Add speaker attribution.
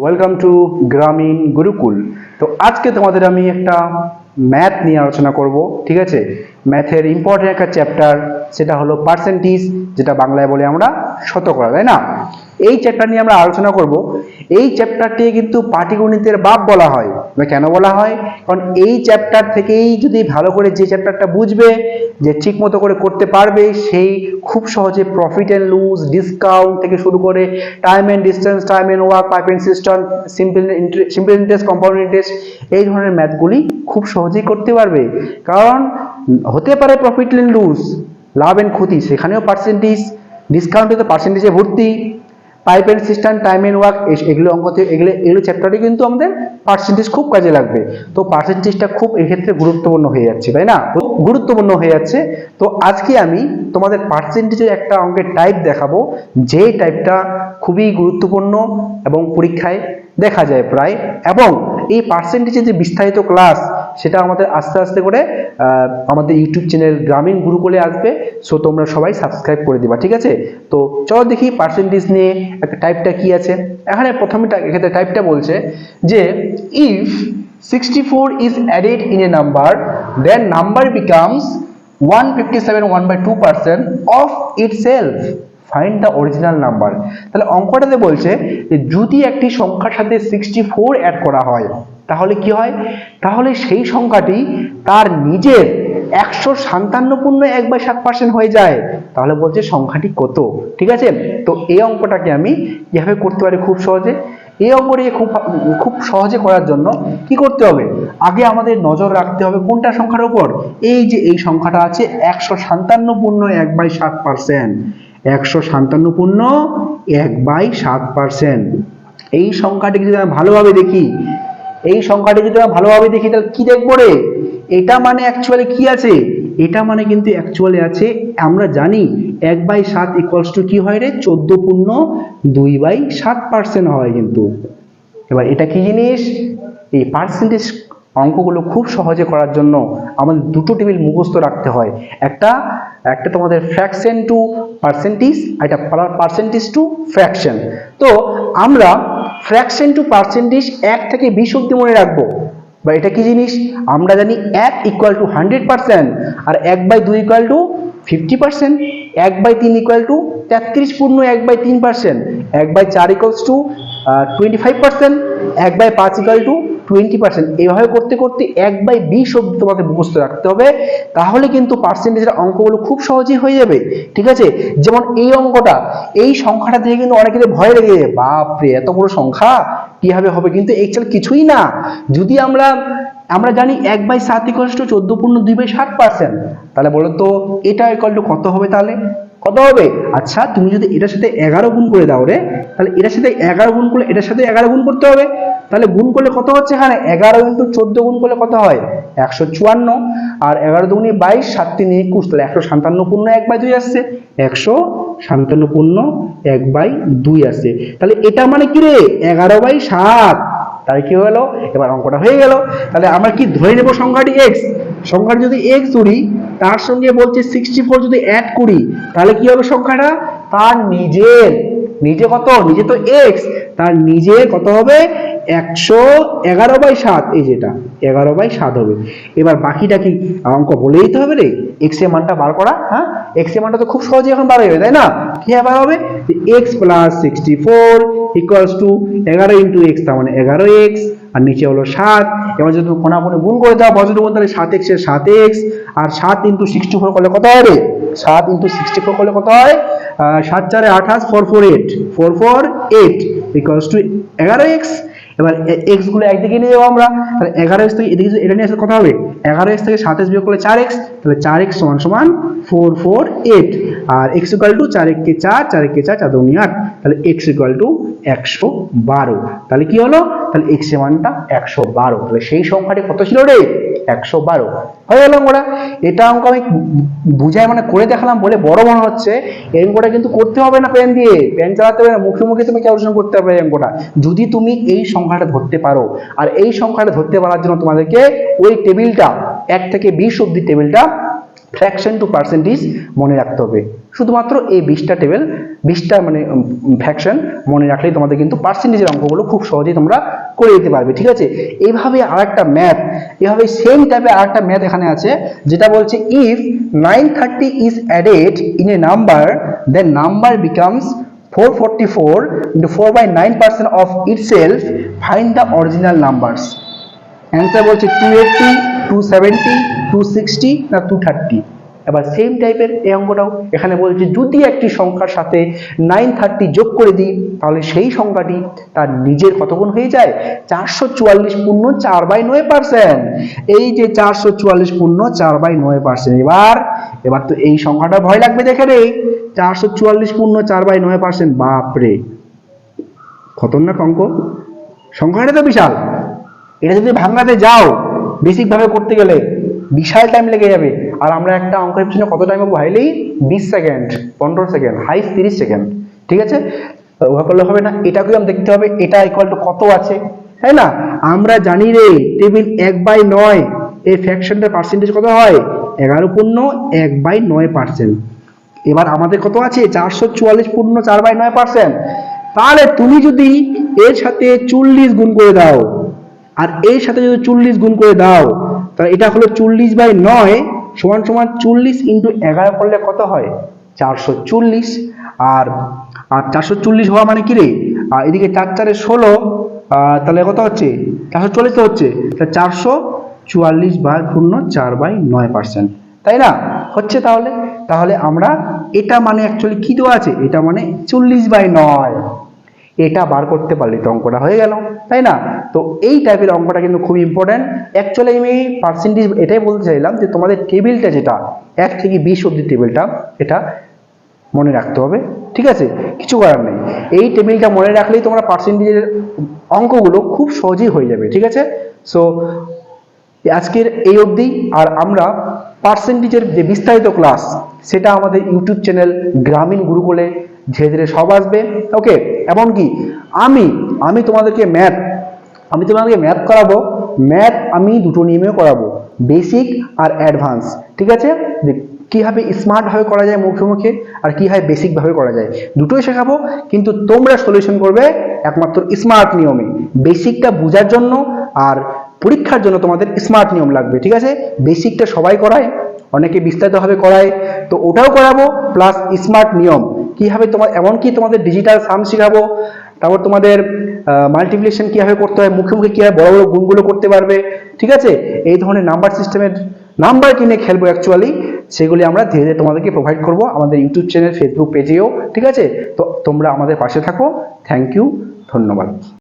Speaker 1: Welcome to গ্রামীণ গুরুকুল। তো আজকে তোমাদের আমি একটা ম্যাথ নিয়ে আলোচনা করব, ঠিক আছে। ম্যাথের ইম্পর্টেন্ট একটা চ্যাপ্টার, সেটা হলো পার্সেন্টেজ, যেটা বাংলায় বলে আমরা শতকরা, তাই না। এই চ্যাপ্টার নিয়ে আমরা আলোচনা করব। এই চ্যাপ্টারটি কিন্তু পাটিগণিতের বাপ বলা হয়। কেন বলা হয়? কারণ এই চ্যাপ্টার থেকেই যদি ভালো করে যে চ্যাপ্টারটা বুঝবে, যে ঠিক মতো করে করতে পারবে, সেই খুব সহজে প্রফিট অ্যান্ড লুজ, ডিসকাউন্ট থেকে শুরু করে time and distance, time and work, pipe and system, simple interest, compound interest, এই ধরনের ম্যাথগুলি খুব সহজেই করতে পারবে। কারণ হতে পারে প্রফিট অ্যান্ড লুজ, লাভ অ্যান্ড ক্ষতি, সেখানেও পার্সেন্টেজ, ডিসকাউন্টে তো পার্সেন্টেজে ভর্তি, pipe and system, time and work, এগুলো অঙ্কতে এগুলো চ্যাপ্টারে কিন্তু আমাদের পার্সেন্টেজ খুব কাজে লাগবে। তো পার্সেন্টেজটা খুব এক্ষেত্রে গুরুত্বপূর্ণ হয়ে যাচ্ছে, তাই না, গুরুত্বপূর্ণ হয়ে যাচ্ছে। তো আজকে আমি তোমাদের পার্সেন্টেজের একটা অঙ্কের টাইপ দেখাবো, যে টাইপটা খুবই গুরুত্বপূর্ণ এবং পরীক্ষায় দেখা যায় প্রায়। এবং এই পার্সেন্টেজের যে বিস্তারিত ক্লাস, সেটা আমাদের আস্তে আস্তে করে আমাদের ইউটিউব চ্যানেল গ্রামীণ গুরুকুলে আসবে। সো তোমরা সবাই সাবস্ক্রাইব করে দিবা, ঠিক আছে। তো চলো দেখি পার্সেন্টেজ নিয়ে একটা টাইপটা কি আছে। এখানে প্রথমে এক্ষেত্রে টাইপটা বলছে যে if 64 is added in a number, then number becomes 157 1/2% of itself. Find the original number. তাহলে অঙ্কটাতে বলছে যে যদি একটি সংখ্যার সাথে 64 অ্যাড করা হয়, তাহলে কি হয়? তাহলে সেই সংখ্যাটি তার নিজের 157 1/7% হয়ে যায়। তাহলে বলছে সংখ্যাটি কত, ঠিক আছে। তো এই অঙ্কটাকে আমি কিভাবে করতে পারি খুব সহজে। এই অঙ্কটিকে খুব সহজে করার জন্য কি করতে হবে? আগে আমাদের নজর রাখতে হবে কোনটা সংখ্যার উপর? এই যে এই সংখ্যাটা আছে 157 1/7%, 157 এই সংখ্যাটিকে যদি আমরা ভালোভাবে দেখি, তাহলে কি দেখবো রে? এটা মানে অ্যাকচুয়ালি কি আছে? এটা মানে কিন্তু অ্যাকচুয়ালি আছে, আমরা জানি 1/7 ইকুয়ালস টু কি হয় রে? 14.2/7% হয় কিন্তু। এবার এটা কি জিনিস? এই পার্সেন্টেজ অঙ্কগুলো খুব সহজে করার জন্য আমাদের দুটো টেবিল মুখস্থ রাখতে হয়। একটা তোমাদের ফ্র্যাকশন টু পার্সেন্টেজ, এটা পার্সেন্টেজ টু ফ্র্যাকশন। তো আমরা ফ্র্যাকশন টু পার্সেন্টেজ 1 থেকে 20 অব্দি মনে রাখবো। বা এটা কি জিনিস? আমরা জানি 1 ইকুয়াল টু 100% আর 1/2 equal to 50%, 1/3 equal to 33.1/3%, 1/4 equals to 25%, 1/5 equal to 20%। এইভাবে করতে করতে 1/20 অব্দি তোমাকে মুখস্থ রাখতে হবে। তাহলে কিন্তু পার্সেন্টেজের অঙ্কগুলো খুব সহজেই হয়ে যাবে, ঠিক আছে। যেমন এই অঙ্কটা, এই সংখ্যাটা থেকে কিন্তু অনেকের ভয় লেগে যায়, বাপরে এত বড় সংখ্যা কিভাবে হবে? কিন্তু অ্যাকচুয়ালি কিছুই না। যদি আমরা জানি 1/7 ইকুয়াল টু 14.2/7%, তাহলে বলো তো এটা ইকুয়াল টু কত হবে? তাহলে কত হবে? আচ্ছা, তুমি যদি এটার সাথে 11 গুণ করে দাও রে, তাহলে এটার সাথে 11 গুণ করলে এটার সাথে 11 গুণ করতে হবে। তাহলে গুণ করলে কত হচ্ছে? এখানে 11 × 14 গুণ করলে কত হয়? 154। আর 11 দুগুণে 22, 7 3 21, তাহলে 157.1/2 আসছে, 157.1/2 আসছে। তাহলে এটা মানে কি রে? 11/7। তাহলে কি হলো? এবার অঙ্কটা হয়ে গেল। তাহলে আমরা কি ধরে নেব? সংখ্যাটি x। সংখ্যাটি যদি x ধরি, তার সঙ্গে বলছে 64 যদি অ্যাড করি, তাহলে কি হবে? সংখ্যাটা তার নিজে কত? নিজে তো x, তার নিজে কত হবে? 111/7। এই যেটা 11/7 হবে। এবার বাকিটা কি অঙ্ক বলে দিতে হবে রে? x এর মানটা বার করা। হ্যাঁ, x এর মানটা তো খুব সহজে এখন বার হবে, তাই না? কি বার হবে? x + 64 ইকুয়ালস টু 11 × x, তার মানে 11x, আর নিচে হলো 7। এবার যদি কোনাকুনি গুণ করে দাও বজ্র গুণ, তাহলে 7x এর 7x, আর 7 × 64 করলে কত হবে? 7 × 64 করলে কত হয়? 7 4 28, 448 ইকুয়ালস টু 11x। এবার x গুলো একদিকে নিয়ে যাবো আমরা, তাহলে 11x থেকে এদিকে এটা নিয়ে আসলে কত হবে? 11x থেকে 27 বিয়োগ করলে 4x, তাহলে 4x = 448। আর x = 4 × 4, 4 × 4 4 2 8, তাহলে x = 112। তাহলে কি হলো? তাহলে x এর মানটা 112। তাহলে সেই সংখ্যাটি কত ছিল রে? 112 হয়ে গেল অঙ্কটা। এটা অঙ্ক আমি বুঝাই মানে করে দেখালাম বলে বড় মনে হচ্ছে। এই অঙ্কটা কিন্তু করতে হবে না পেন দিয়ে, পেন চালাতে হবে না, মুখে মুখে তুমি ক্যালকুলেশন করতে হবে এই অঙ্কটা, যদি তুমি এই সংখ্যাটা ধরতে পারো। আর এই সংখ্যাটা ধরতে পারার জন্য তোমাদেরকে ওই টেবিলটা 1 থেকে 20 অব্দি টেবিলটা ফ্র্যাকশন টু পার্সেন্টেজ মনে রাখতে হবে। শুধুমাত্র এই 20টা টেবিল, 20টা মানে ফ্র্যাকশন মনে রাখলেই তোমাদের কিন্তু পার্সেন্টেজের অঙ্কগুলো খুব সহজেই তোমরা করে দিতে পারবে, ঠিক আছে। এইভাবে আরেকটা ম্যাথ, এভাবে সেম টাইপের আরেকটা ম্যাথ এখানে আছে, যেটা বলছে if 930 is added in a number, then number becomes 444 into 4/9% of itself, find the original numbers। Answer বলছে 280, 270, 260 না 230। এবার সেম টাইপের এই অঙ্কটাও এখানে বলছে যদি একটি সংখ্যার সাথে 930 যোগ করে দিই তাহলে সেই সংখ্যাটি তার নিজের কত গুণ হয়ে যায়, 444 পূর্ণ 4/9%। এই যে 444 পূর্ণ 4/9%। এবার তো এই সংখ্যাটা ভয় লাগবে, দেখে রে 444 পূর্ণ 4/9%, বাপরে খতরনাক অঙ্ক, সংখ্যাটা তো বিশাল। এটা যদি ভাঙাতে যাও বেসিক ভাবে করতে গেলে বিশাল টাইম লেগে যাবে। আর আমরা একটা অঙ্কের পিছনে কত টাইম পাবো, highly 20 second, 15 second, high 30 second, ঠিক আছে। ওভাবে করলে হবে না, এটাকেও আমি দেখতে হবে এটা ইকুয়াল টু কত আছে, তাই না। আমরা জানি রে টেবিল 1/9 এই ফ্র্যাকশনটার পার্সেন্টেজ কত হয়, 11 পূর্ণ 1/9%। এবার আমাদের কত আছে, 444 পূর্ণ 4/9%। তাহলে তুমি যদি এর সাথে 40 গুণ করে দাও আর এর সাথে যদি 40 গুণ করে দাও তাহলে এটা হলো 40/9 সমান সমান 40 ইন্টু 11 করলে কত হয়, 440। আর 440 হওয়া মানে কি রে, আর এদিকে 4 4 16, তাহলে কত হচ্ছে, 440 তো হচ্ছে, 444/4/9%, তাই না হচ্ছে। তাহলে আমরা এটা মানে অ্যাকচুয়ালি কি দেওয়া আছে, এটা মানে 40/9, এটা বার করতে পারলে তো অঙ্কটা হয়ে গেল, তাই না। তো এই টাইপের অঙ্কটা কিন্তু খুব ইম্পর্টেন্ট। অ্যাকচুয়ালি আমি পার্সেন্টেজ এটাই বলতে চাইলাম যে তোমাদের টেবিলটা যেটা 1 থেকে 20 অবধি টেবিলটা, এটা মনে রাখতে হবে, ঠিক আছে, কিছু করার নেই। এই টেবিলটা মনে রাখলেই তোমরা পার্সেন্টেজের অঙ্কগুলো খুব সহজেই হয়ে যাবে, ঠিক আছে। সো আজকের এই অবধি। আর আমরা পার্সেন্টেজের যে বিস্তারিত ক্লাস সেটা আমাদের ইউটিউব চ্যানেল গ্রামীণ গুরুকুলে ধীরে ধীরে সব আসবে, ওকে। এমনকি আমি তোমাদেরকে ম্যাথ করাবো। ম্যাথ আমি দুটো নিয়মেও করাবো, বেসিক আর অ্যাডভান্স, ঠিক আছে। কিভাবে স্মার্ট ভাবে করা যায় মুখে মুখে আর কিভাবে বেসিক ভাবে করা যায় দুটোই শেখাবো, কিন্তু তোমরা সলিউশন করবে একমাত্র স্মার্ট নিয়মে। বেসিকটা বোঝার জন্য আর পরীক্ষার জন্য তোমাদের স্মার্ট নিয়ম লাগবে, ঠিক আছে। বেসিকটা সবাই করায়, অনেকে বিস্তারিতভাবে করায়, তো ওটাও করাবো, প্লাস স্মার্ট নিয়ম কিভাবে এমনকি তোমাদের ডিজিটাল সাম শেখাবো। তারপর তোমাদের মাল্টিপ্লিকেশন কিভাবে করতে হয়, মুখে মুখে কিভাবে বড় বড় গুণগুলো করতে পারবে, ঠিক আছে। এই ধরনের নাম্বার সিস্টেমের নাম্বার কিনে খেলবো অ্যাকচুয়ালি, সেগুলি আমরা ধীরে ধীরে তোমাদেরকে প্রোভাইড করব আমাদের ইউটিউব চ্যানেল, ফেসবুক পেজেও, ঠিক আছে। তো তোমরা আমাদের পাশে থাকো। থ্যাংক ইউ, ধন্যবাদ।